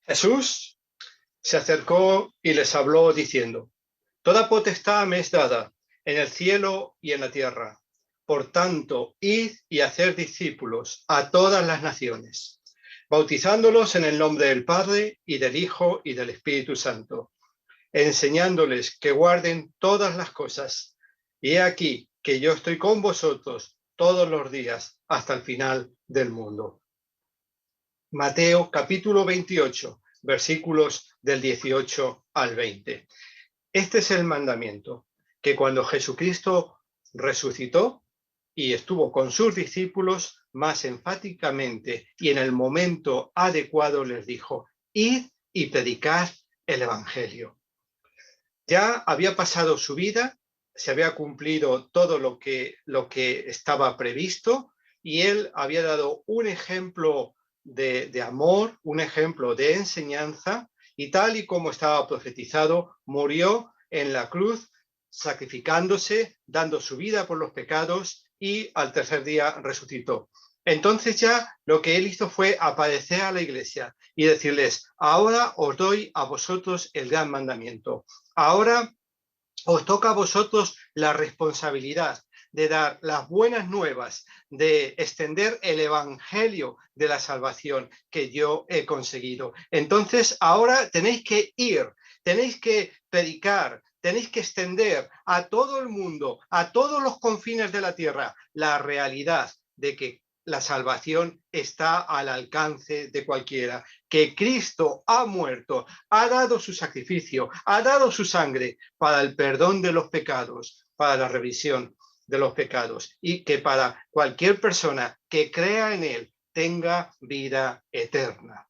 Jesús se acercó y les habló diciendo: Toda potestad me es dada en el cielo y en la tierra. Por tanto, id y hacer discípulos a todas las naciones, bautizándolos en el nombre del Padre y del Hijo y del Espíritu Santo, enseñándoles que guarden todas las cosas. Y he aquí que yo estoy con vosotros todos los días hasta el final del mundo. Mateo capítulo 28, versículos del 18 al 20. Este es el mandamiento, que cuando Jesucristo resucitó y estuvo con sus discípulos, más enfáticamente y en el momento adecuado les dijo: id y predicad el Evangelio. Ya había pasado su vida, se había cumplido todo lo que estaba previsto, y él había dado un ejemplo de amor, un ejemplo de enseñanza, y tal y como estaba profetizado, murió en la cruz, sacrificándose, dando su vida por los pecados, y al tercer día resucitó. Entonces ya lo que él hizo fue aparecer a la iglesia y decirles: ahora os doy a vosotros el gran mandamiento. Ahora os toca a vosotros la responsabilidad de dar las buenas nuevas, de extender el evangelio de la salvación que yo he conseguido. Entonces, ahora tenéis que ir, tenéis que predicar, tenéis que extender a todo el mundo, a todos los confines de la tierra, la realidad de que la salvación está al alcance de cualquiera, que Cristo ha muerto, ha dado su sacrificio, ha dado su sangre para el perdón de los pecados, para la remisión de los pecados, y que para cualquier persona que crea en él tenga vida eterna.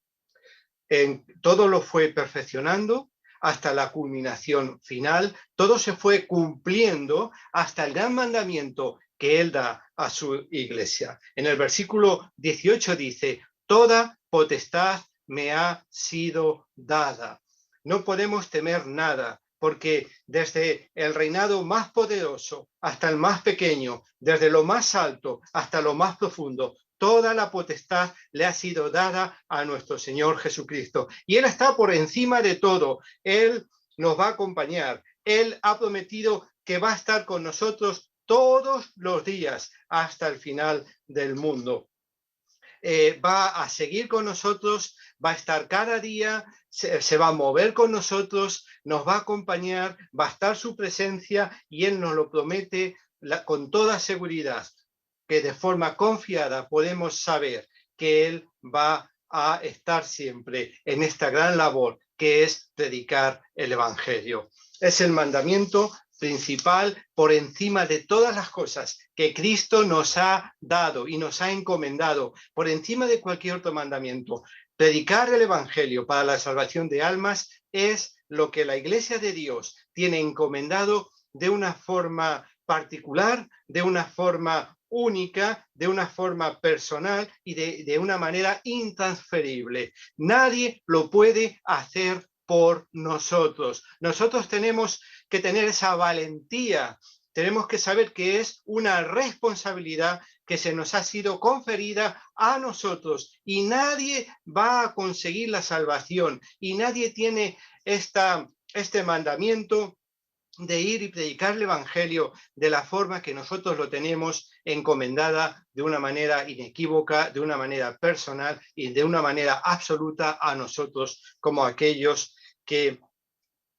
Todo lo fue perfeccionando hasta la culminación final, todo se fue cumpliendo hasta el gran mandamiento que él da a su iglesia. En el versículo 18 dice: toda potestad me ha sido dada. No podemos temer nada, porque desde el reinado más poderoso hasta el más pequeño, desde lo más alto hasta lo más profundo, toda la potestad le ha sido dada a nuestro Señor Jesucristo. Y Él está por encima de todo. Él nos va a acompañar. Él ha prometido que va a estar con nosotros todos los días hasta el final del mundo. Va a seguir con nosotros, va a estar cada día, se va a mover con nosotros, nos va a acompañar, va a estar su presencia, y Él nos lo promete con toda seguridad, que de forma confiada podemos saber que Él va a estar siempre en esta gran labor que es predicar el Evangelio. Es el mandamiento principal por encima de todas las cosas que Cristo nos ha dado y nos ha encomendado, por encima de cualquier otro mandamiento. Predicar el Evangelio para la salvación de almas es lo que la Iglesia de Dios tiene encomendado de una forma particular, de una forma única, de una forma personal y de una manera intransferible. Nadie lo puede hacer por nosotros. Nosotros tenemos que tener esa valentía, tenemos que saber que es una responsabilidad que se nos ha sido conferida a nosotros, y nadie va a conseguir la salvación, y nadie tiene este mandamiento de ir y predicar el Evangelio de la forma que nosotros lo tenemos encomendada, de una manera inequívoca, de una manera personal y de una manera absoluta a nosotros, como aquellos que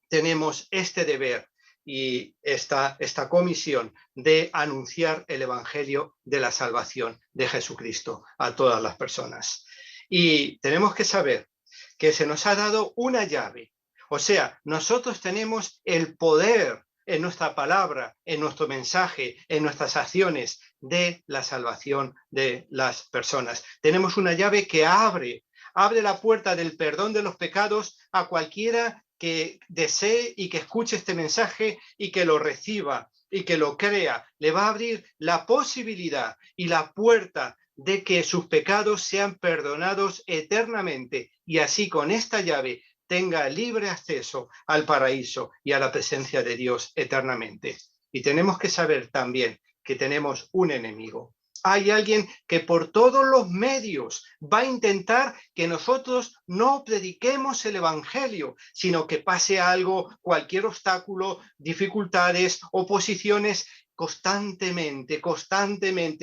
tenemos este deber y esta comisión de anunciar el Evangelio de la salvación de Jesucristo a todas las personas. Y tenemos que saber que se nos ha dado una llave. O sea, nosotros tenemos el poder en nuestra palabra, en nuestro mensaje, en nuestras acciones, de la salvación de las personas. Tenemos una llave que abre la puerta del perdón de los pecados a cualquiera que desee y que escuche este mensaje y que lo reciba y que lo crea. Le va a abrir la posibilidad y la puerta de que sus pecados sean perdonados eternamente, y así con esta llave tenga libre acceso al paraíso y a la presencia de Dios eternamente. Y tenemos que saber también que tenemos un enemigo. Hay alguien que por todos los medios va a intentar que nosotros no prediquemos el evangelio, sino que pase algo, cualquier obstáculo, dificultades, oposiciones. Constantemente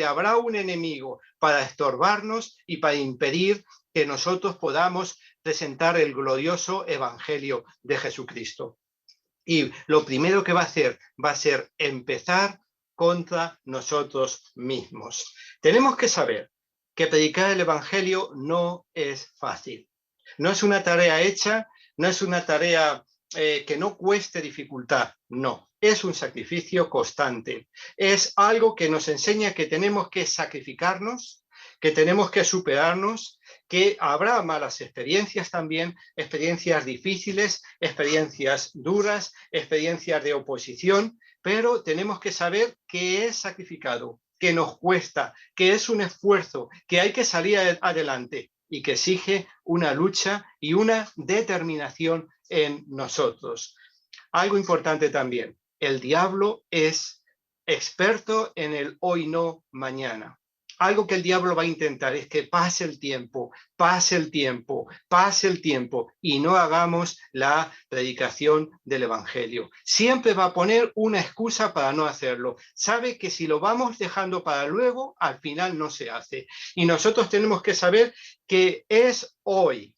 habrá un enemigo para estorbarnos y para impedir que nosotros podamos presentar el glorioso evangelio de Jesucristo. Y lo primero que va a ser empezar contra nosotros mismos. Tenemos que saber que predicar el evangelio no es fácil. No es una tarea hecha, no es una tarea que no cueste dificultad, no. Es un sacrificio constante. Es algo que nos enseña que tenemos que sacrificarnos, que tenemos que superarnos, que habrá malas experiencias también, experiencias difíciles, experiencias duras, experiencias de oposición, pero tenemos que saber que es sacrificado, que nos cuesta, que es un esfuerzo, que hay que salir adelante y que exige una lucha y una determinación en nosotros. Algo importante también, el diablo es experto en el hoy no, mañana. Algo que el diablo va a intentar es que pase el tiempo, pase el tiempo, pase el tiempo y no hagamos la predicación del evangelio. Siempre va a poner una excusa para no hacerlo. Sabe que si lo vamos dejando para luego, al final no se hace. Y nosotros tenemos que saber que es hoy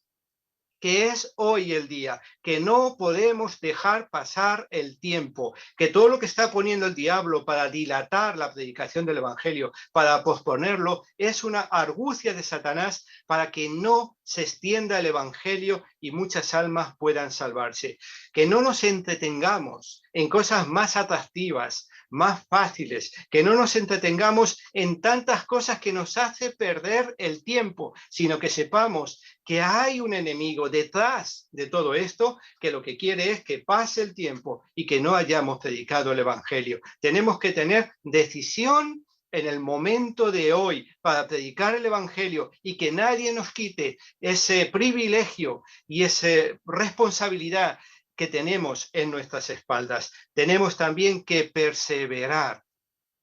el día, que no podemos dejar pasar el tiempo, que todo lo que está poniendo el diablo para dilatar la predicación del evangelio, para posponerlo, es una argucia de Satanás para que no se extienda el evangelio y muchas almas puedan salvarse. Que no nos entretengamos en cosas más atractivas, más fáciles, que no nos entretengamos en tantas cosas que nos hace perder el tiempo, sino que sepamos que hay un enemigo detrás de todo esto que lo que quiere es que pase el tiempo y que no hayamos predicado el evangelio. Tenemos que tener decisión en el momento de hoy para predicar el evangelio y que nadie nos quite ese privilegio y esa responsabilidad que tenemos en nuestras espaldas. Tenemos también que perseverar,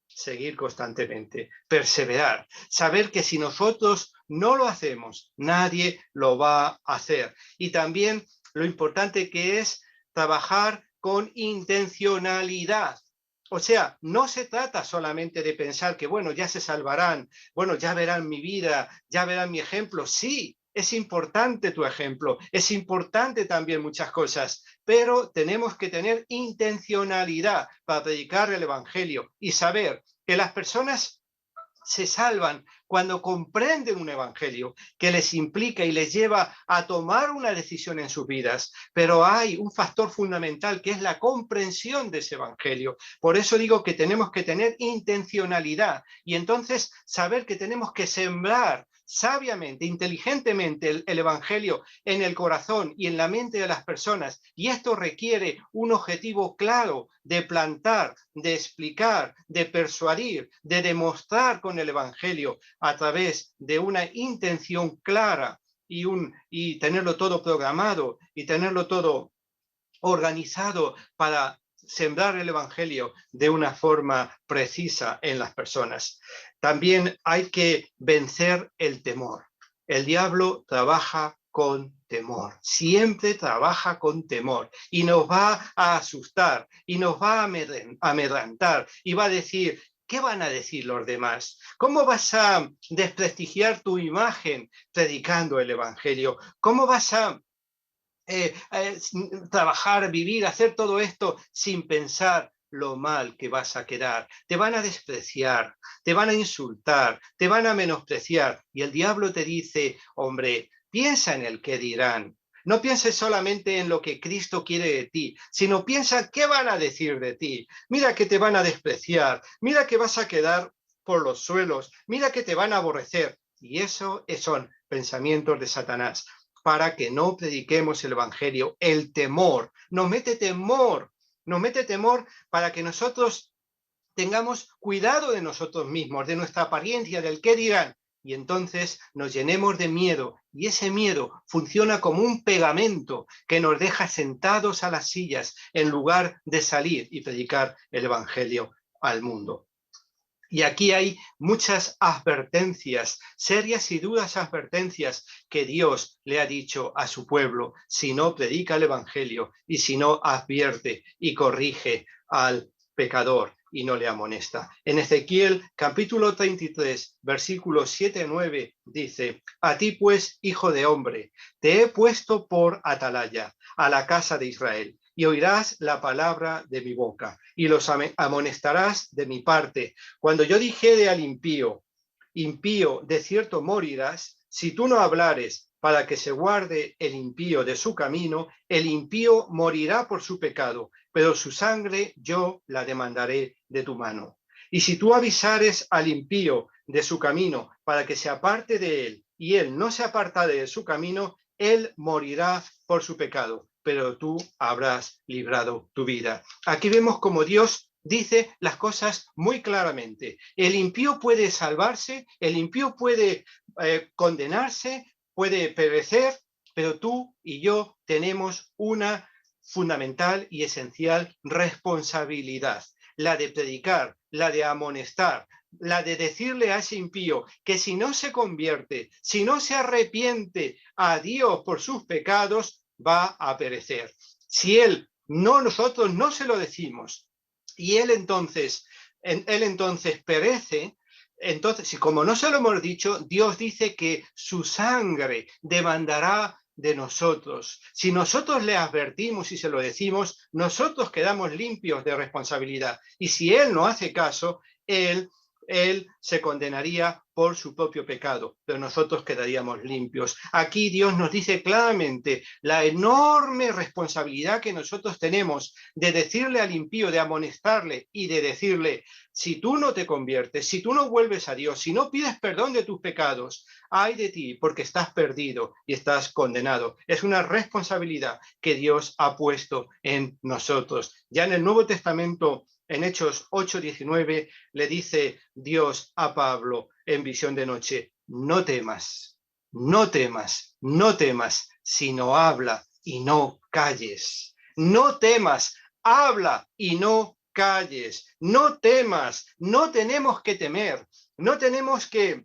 seguir constantemente, perseverar, saber que si nosotros no lo hacemos, nadie lo va a hacer. Y también lo importante que es trabajar con intencionalidad. O sea, no se trata solamente de pensar que, bueno, ya se salvarán, bueno, ya verán mi vida, ya verán mi ejemplo. Sí, es importante tu ejemplo, es importante también muchas cosas, pero tenemos que tener intencionalidad para predicar el evangelio y saber que las personas se salvan cuando comprenden un evangelio que les implica y les lleva a tomar una decisión en sus vidas. Pero hay un factor fundamental que es la comprensión de ese evangelio. Por eso digo que tenemos que tener intencionalidad y entonces saber que tenemos que sembrar sabiamente, inteligentemente el evangelio en el corazón y en la mente de las personas. Y esto requiere un objetivo claro de plantar, de explicar, de persuadir, de demostrar con el evangelio a través de una intención clara y tenerlo todo programado y tenerlo todo organizado para sembrar el evangelio de una forma precisa en las personas. También hay que vencer el temor. El diablo trabaja con temor, siempre trabaja con temor y nos va a asustar y nos va a amedrentar y va a decir, ¿qué van a decir los demás? ¿Cómo vas a desprestigiar tu imagen predicando el evangelio? ¿Cómo vas a trabajar, vivir, hacer todo esto sin pensar lo mal que vas a quedar? Te van a despreciar, te van a insultar, te van a menospreciar. Y el diablo te dice, hombre, piensa en el que dirán. No pienses solamente en lo que Cristo quiere de ti, sino piensa qué van a decir de ti. Mira que te van a despreciar, mira que vas a quedar por los suelos, mira que te van a aborrecer. Y eso son pensamientos de Satanás para que no prediquemos el evangelio. El temor nos mete temor para que nosotros tengamos cuidado de nosotros mismos, de nuestra apariencia, del qué dirán, y entonces nos llenemos de miedo, y ese miedo funciona como un pegamento que nos deja sentados a las sillas en lugar de salir y predicar el evangelio al mundo. Y aquí hay muchas advertencias, serias y duras advertencias que Dios le ha dicho a su pueblo si no predica el evangelio y si no advierte y corrige al pecador y no le amonesta. En Ezequiel capítulo 33, versículos 7 a 9 dice: a ti pues, hijo de hombre, te he puesto por atalaya a la casa de Israel, y oirás la palabra de mi boca, y los amonestarás de mi parte. Cuando yo dijere al impío, impío, de cierto morirás, si tú no hablares para que se guarde el impío de su camino, el impío morirá por su pecado, pero su sangre yo la demandaré de tu mano. Y si tú avisares al impío de su camino para que se aparte de él, y él no se aparta de su camino, él morirá por su pecado, pero tú habrás librado tu vida. Aquí vemos como Dios dice las cosas muy claramente. El impío puede salvarse, el impío puede condenarse, puede perecer, pero tú y yo tenemos una fundamental y esencial responsabilidad, la de predicar, la de amonestar, la de decirle a ese impío que si no se convierte, si no se arrepiente a Dios por sus pecados, va a perecer. Si nosotros no se lo decimos, y él entonces perece, entonces, si como no se lo hemos dicho, Dios dice que su sangre demandará de nosotros. Si nosotros le advertimos y se lo decimos, nosotros quedamos limpios de responsabilidad. Y si él no hace caso, él se condenaría por su propio pecado, pero nosotros quedaríamos limpios. Aquí Dios nos dice claramente la enorme responsabilidad que nosotros tenemos de decirle al impío, de amonestarle y de decirle: si tú no te conviertes, si tú no vuelves a Dios, si no pides perdón de tus pecados, ay de ti, porque estás perdido y estás condenado. Es una responsabilidad que Dios ha puesto en nosotros. Ya en el Nuevo Testamento, en Hechos 8:19, le dice Dios a Pablo en visión de noche: no temas, no temas, no temas, sino habla y no calles. No temas, habla y no calles. No temas, no tenemos que temer, no tenemos que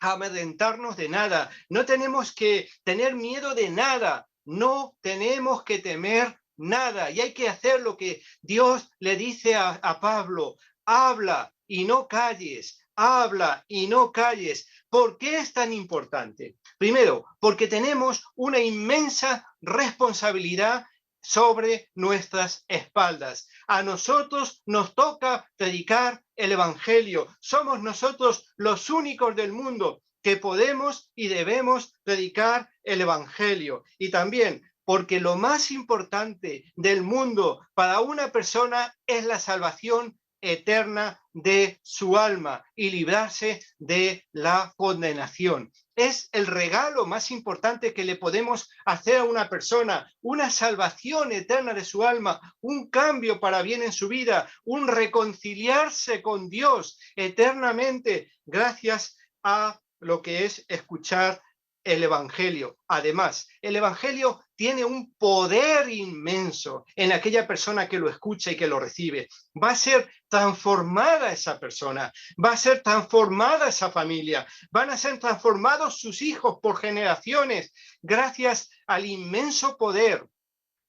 amedrentarnos de nada, no tenemos que tener miedo de nada, no tenemos que temer nada. Y hay que hacer lo que Dios le dice a Pablo: habla y no calles, habla y no calles. ¿Por qué es tan importante? Primero, porque tenemos una inmensa responsabilidad sobre nuestras espaldas. A nosotros nos toca predicar el evangelio. Somos nosotros los únicos del mundo que podemos y debemos predicar el evangelio. Y también porque lo más importante del mundo para una persona es la salvación eterna de su alma y librarse de la condenación. Es el regalo más importante que le podemos hacer a una persona: una salvación eterna de su alma, un cambio para bien en su vida, un reconciliarse con Dios eternamente gracias a lo que es escuchar el evangelio. Además, el evangelio tiene un poder inmenso en aquella persona que lo escucha y que lo recibe. Va a ser transformada esa persona, va a ser transformada esa familia, van a ser transformados sus hijos por generaciones gracias al inmenso poder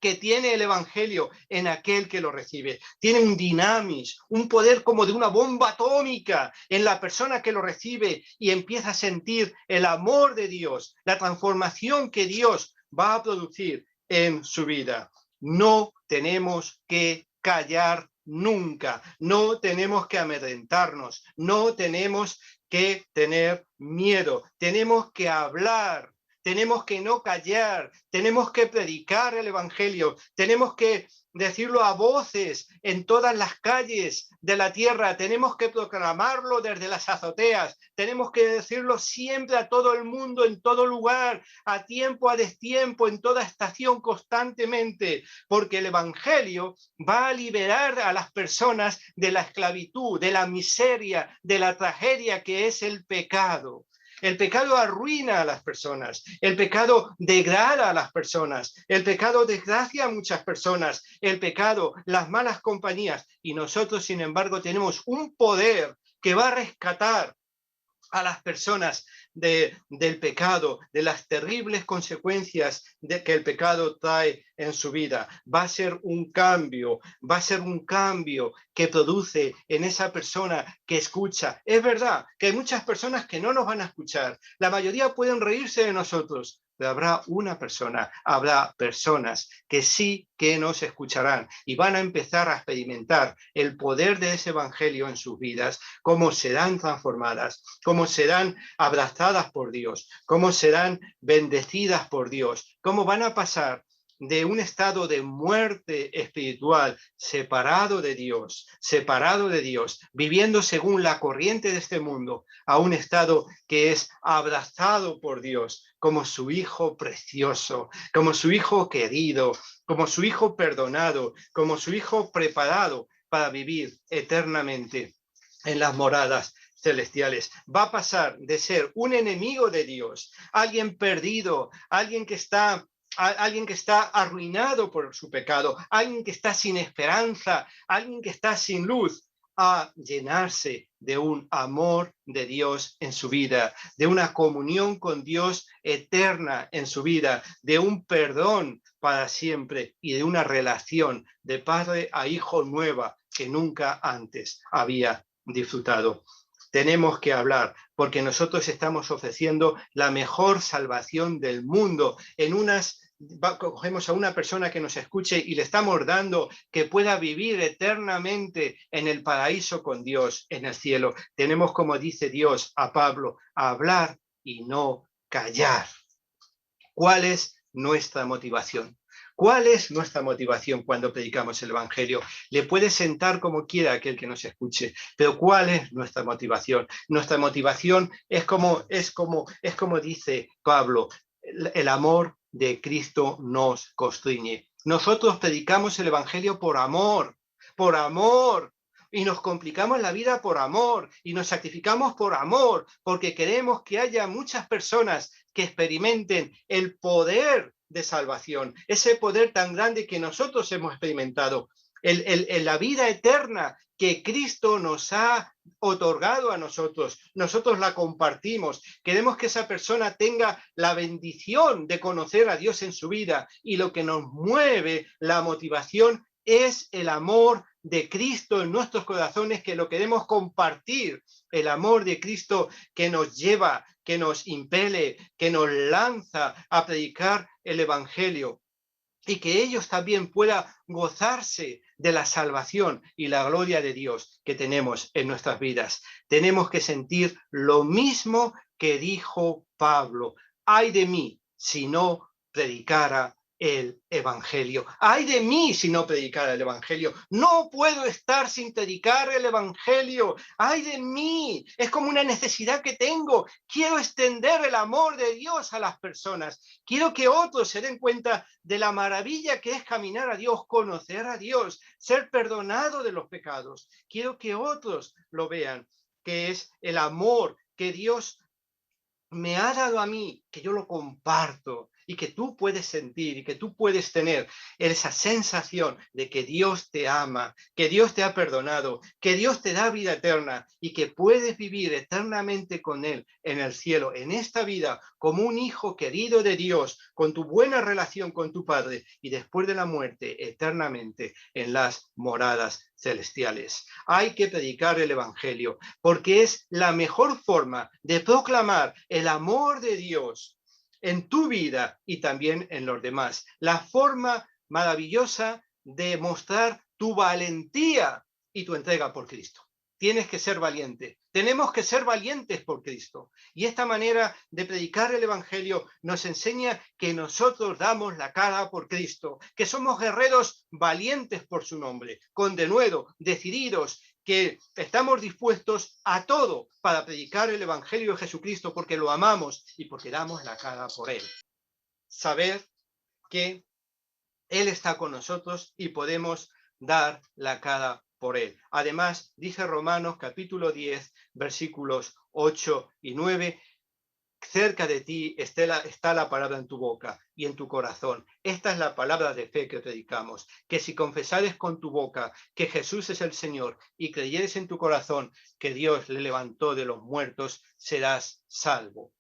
que tiene el evangelio en aquel que lo recibe. Tiene un dinamis, un poder como de una bomba atómica en la persona que lo recibe y empieza a sentir el amor de Dios, la transformación que Dios va a producir en su vida. No tenemos que callar nunca, no tenemos que amedrentarnos, no tenemos que tener miedo, tenemos que hablar, tenemos que no callar, tenemos que predicar el evangelio, tenemos que decirlo a voces en todas las calles de la tierra, tenemos que proclamarlo desde las azoteas, tenemos que decirlo siempre a todo el mundo, en todo lugar, a tiempo, a destiempo, en toda estación, constantemente, porque el evangelio va a liberar a las personas de la esclavitud, de la miseria, de la tragedia que es el pecado. El pecado arruina a las personas, el pecado degrada a las personas, el pecado desgracia a muchas personas, el pecado, las malas compañías, y nosotros, sin embargo, tenemos un poder que va a rescatar a las personas del pecado, de las terribles consecuencias que el pecado trae en su vida. Va a ser un cambio que produce en esa persona que escucha. Es verdad que hay muchas personas que no nos van a escuchar. La mayoría pueden reírse de nosotros, pero habrá personas que sí que nos escucharán y van a empezar a experimentar el poder de ese evangelio en sus vidas, cómo serán transformadas, cómo serán abrazadas por Dios, cómo serán bendecidas por Dios, cómo van a pasar de un estado de muerte espiritual, separado de Dios, viviendo según la corriente de este mundo, a un estado que es abrazado por Dios como su hijo precioso, como su hijo querido, como su hijo perdonado, como su hijo preparado para vivir eternamente en las moradas celestiales. Va a pasar de ser un enemigo de Dios, alguien perdido, alguien que está arruinado por su pecado, alguien que está sin esperanza, alguien que está sin luz, a llenarse de un amor de Dios en su vida, de una comunión con Dios eterna en su vida, de un perdón para siempre y de una relación de padre a hijo nueva que nunca antes había disfrutado. Tenemos que hablar porque nosotros estamos ofreciendo la mejor salvación del mundo cogemos a una persona que nos escuche y le estamos dando que pueda vivir eternamente en el paraíso con Dios, en el cielo. Tenemos, como dice Dios a Pablo, a hablar y no callar. ¿Cuál es nuestra motivación? ¿Cuál es nuestra motivación cuando predicamos el Evangelio? Le puede sentar como quiera aquel que nos escuche, pero ¿cuál es nuestra motivación? Nuestra motivación es como dice Pablo, el amor de Cristo nos constriñe. Nosotros predicamos el Evangelio por amor, y nos complicamos la vida por amor, y nos sacrificamos por amor, porque queremos que haya muchas personas que experimenten el poder de salvación, ese poder tan grande que nosotros hemos experimentado, la vida eterna que Cristo nos ha otorgado a nosotros. Nosotros la compartimos. Queremos que esa persona tenga la bendición de conocer a Dios en su vida, y lo que nos mueve, la motivación, es el amor de Cristo en nuestros corazones, que lo queremos compartir, el amor de Cristo que nos lleva, que nos impele, que nos lanza a predicar el Evangelio, y que ellos también puedan gozarse de la salvación y la gloria de Dios que tenemos en nuestras vidas. Tenemos que sentir lo mismo que dijo Pablo: ay de mí si no predicara el Evangelio. Ay de mí si no predicara el Evangelio. No puedo estar sin predicar el Evangelio. Ay de mí. Es como una necesidad que tengo. Quiero extender el amor de Dios a las personas. Quiero que otros se den cuenta de la maravilla que es caminar a Dios, conocer a Dios, ser perdonado de los pecados. Quiero que otros lo vean, que es el amor que Dios me ha dado a mí, que yo lo comparto, y que tú puedes sentir y que tú puedes tener esa sensación de que Dios te ama, que Dios te ha perdonado, que Dios te da vida eterna y que puedes vivir eternamente con Él en el cielo, en esta vida, como un hijo querido de Dios, con tu buena relación con tu Padre, y después de la muerte eternamente en las moradas celestiales. Hay que predicar el Evangelio porque es la mejor forma de proclamar el amor de Dios en tu vida y también en los demás. La forma maravillosa de mostrar tu valentía y tu entrega por Cristo. Tienes que ser valiente. Tenemos que ser valientes por Cristo. Y esta manera de predicar el Evangelio nos enseña que nosotros damos la cara por Cristo, que somos guerreros valientes por su nombre, con denuedo, decididos, que estamos dispuestos a todo para predicar el Evangelio de Jesucristo porque lo amamos y porque damos la cara por Él. Saber que Él está con nosotros y podemos dar la cara por Él. Además, dice Romanos capítulo 10, versículos 8 y 9, cerca de ti está la palabra en tu boca y en tu corazón. Esta es la palabra de fe que predicamos, que si confesares con tu boca que Jesús es el Señor y creyeres en tu corazón que Dios le levantó de los muertos, serás salvo.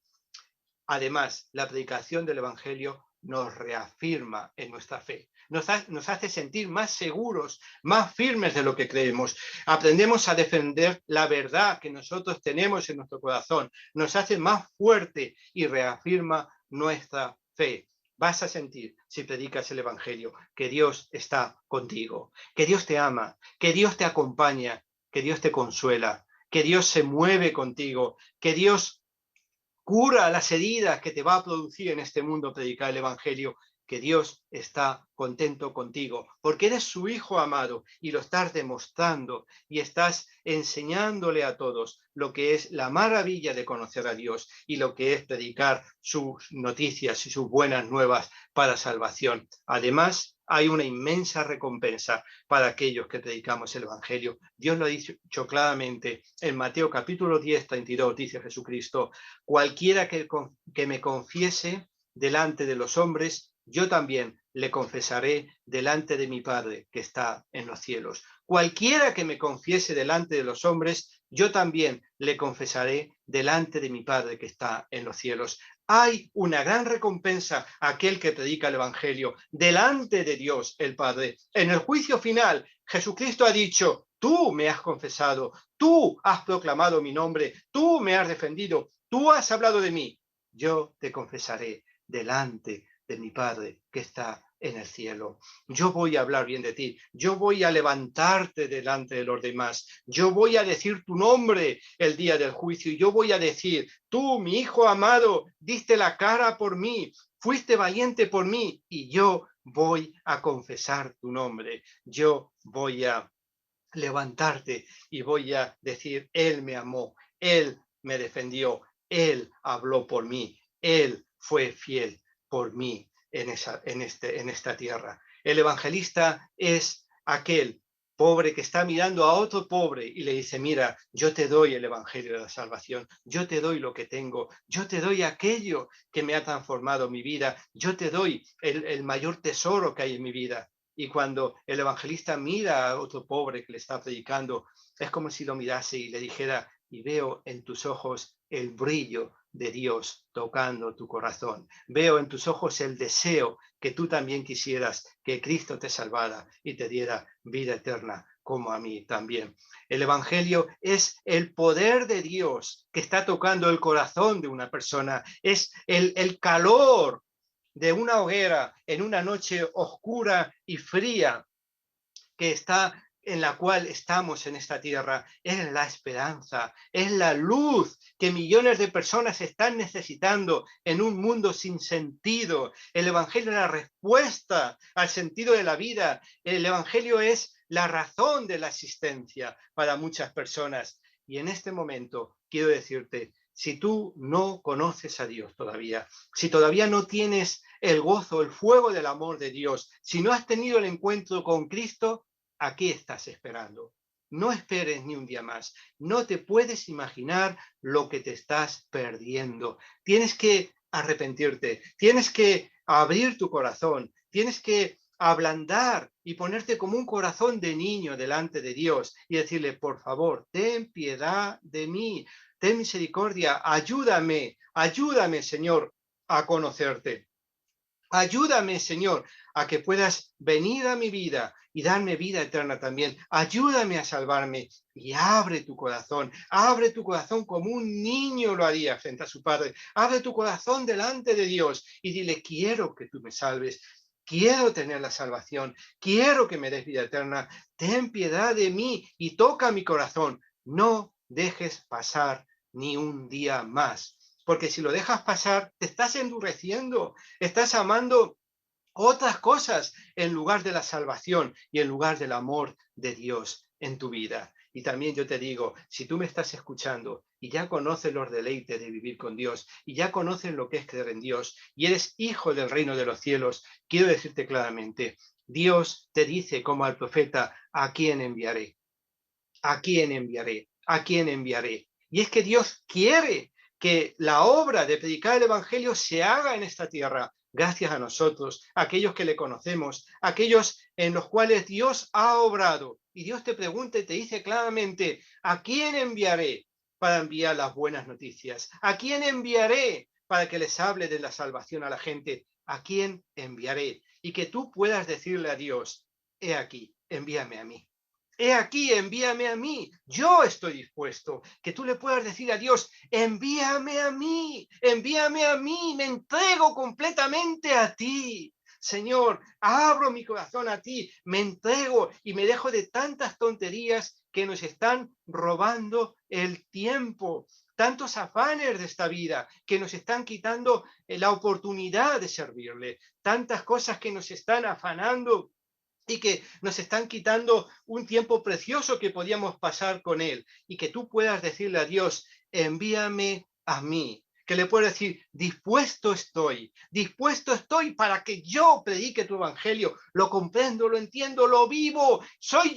Además, la predicación del Evangelio nos reafirma en nuestra fe. Nos hace sentir más seguros, más firmes de lo que creemos. Aprendemos a defender la verdad que nosotros tenemos en nuestro corazón. Nos hace más fuerte y reafirma nuestra fe. Vas a sentir, si predicas el Evangelio, que Dios está contigo, que Dios te ama, que Dios te acompaña, que Dios te consuela, que Dios se mueve contigo, que Dios cura las heridas que te va a producir en este mundo predicar el Evangelio, que Dios está contento contigo, porque eres su hijo amado y lo estás demostrando y estás enseñándole a todos lo que es la maravilla de conocer a Dios y lo que es predicar sus noticias y sus buenas nuevas para salvación. Además, hay una inmensa recompensa para aquellos que predicamos el Evangelio. Dios lo ha dicho claramente en Mateo capítulo 10, 32, dice Jesucristo: cualquiera que me confiese delante de los hombres, yo también le confesaré delante de mi Padre que está en los cielos. Cualquiera que me confiese delante de los hombres, yo también le confesaré delante de mi Padre que está en los cielos. Hay una gran recompensa a aquel que predica el Evangelio delante de Dios el Padre. En el juicio final, Jesucristo ha dicho: tú me has confesado, tú has proclamado mi nombre, tú me has defendido, tú has hablado de mí. Yo te confesaré delante de mi Padre que está en el cielo. Yo voy a hablar bien de ti, yo voy a levantarte delante de los demás, yo voy a decir tu nombre el día del juicio y yo voy a decir: tú, mi hijo amado, diste la cara por mí, fuiste valiente por mí, y yo voy a confesar tu nombre, yo voy a levantarte y voy a decir: él me amó, él me defendió, él habló por mí, él fue fiel por mí en esta tierra. El evangelista es aquel pobre que está mirando a otro pobre y le dice: mira, yo te doy el evangelio de la salvación, yo te doy lo que tengo, yo te doy aquello que me ha transformado mi vida, yo te doy el mayor tesoro que hay en mi vida. Y cuando el evangelista mira a otro pobre que le está predicando, es como si lo mirase y le dijera: y veo en tus ojos el brillo de Dios tocando tu corazón. Veo en tus ojos el deseo que tú también quisieras que Cristo te salvara y te diera vida eterna, como a mí también. El evangelio es el poder de Dios que está tocando el corazón de una persona, es el calor de una hoguera en una noche oscura y fría que está en la cual estamos en esta tierra. Es la esperanza, es la luz que millones de personas están necesitando en un mundo sin sentido. El evangelio es la respuesta al sentido de la vida. El evangelio es la razón de la existencia para muchas personas. Y en este momento quiero decirte: si tú no conoces a Dios todavía, si todavía no tienes el gozo, el fuego del amor de Dios, si no has tenido el encuentro con Cristo, ¿a qué estás esperando? No esperes ni un día más. No te puedes imaginar lo que te estás perdiendo. Tienes que arrepentirte, tienes que abrir tu corazón, tienes que ablandar y ponerte como un corazón de niño delante de Dios y decirle: por favor, ten piedad de mí, ten misericordia, ayúdame, ayúdame, Señor, a conocerte. Ayúdame, Señor, a que puedas venir a mi vida y darme vida eterna también. Ayúdame a salvarme y abre tu corazón como un niño lo haría frente a su padre. Abre tu corazón delante de Dios y dile: quiero que tú me salves. Quiero tener la salvación, quiero que me des vida eterna. Ten piedad de mí y toca mi corazón. No dejes pasar ni un día más, porque si lo dejas pasar, te estás endureciendo, estás amando otras cosas en lugar de la salvación y en lugar del amor de Dios en tu vida. Y también yo te digo: si tú me estás escuchando y ya conoces los deleites de vivir con Dios y ya conoces lo que es creer en Dios y eres hijo del reino de los cielos, quiero decirte claramente: Dios te dice como al profeta: ¿a quién enviaré? ¿A quién enviaré? ¿A quién enviaré? Y es que Dios quiere que la obra de predicar el Evangelio se haga en esta tierra, gracias a nosotros, aquellos que le conocemos, aquellos en los cuales Dios ha obrado. Y Dios te pregunta y te dice claramente, ¿a quién enviaré para enviar las buenas noticias? ¿A quién enviaré para que les hable de la salvación a la gente? ¿A quién enviaré? Y que tú puedas decirle a Dios, he aquí, envíame a mí. He aquí, envíame a mí. Yo estoy dispuesto. Que tú le puedas decir a Dios, envíame a mí, envíame a mí, me entrego completamente a ti. Señor, abro mi corazón a ti, me entrego y me dejo de tantas tonterías que nos están robando el tiempo, tantos afanes de esta vida que nos están quitando la oportunidad de servirle, tantas cosas que nos están afanando y que nos están quitando un tiempo precioso que podíamos pasar con Él. Y que tú puedas decirle a Dios, envíame a mí. Que le puedas decir, dispuesto estoy para que yo predique tu evangelio. Lo comprendo, lo entiendo, lo vivo. Soy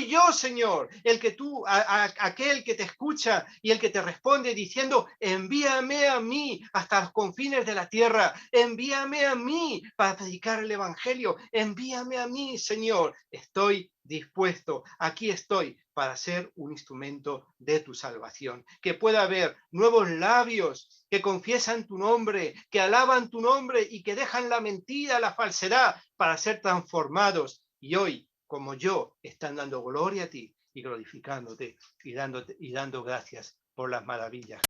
yo, Señor, el que tú, aquel que te escucha y el que te responde diciendo, envíame a mí hasta los confines de la tierra, envíame a mí para predicar el evangelio, envíame a mí, Señor, estoy dispuesto, aquí estoy para ser un instrumento de tu salvación, que pueda haber nuevos labios que confiesan tu nombre, que alaban tu nombre y que dejan la mentira, la falsedad para ser transformados y hoy como yo, están dando gloria a ti y glorificándote y dando gracias por las maravillas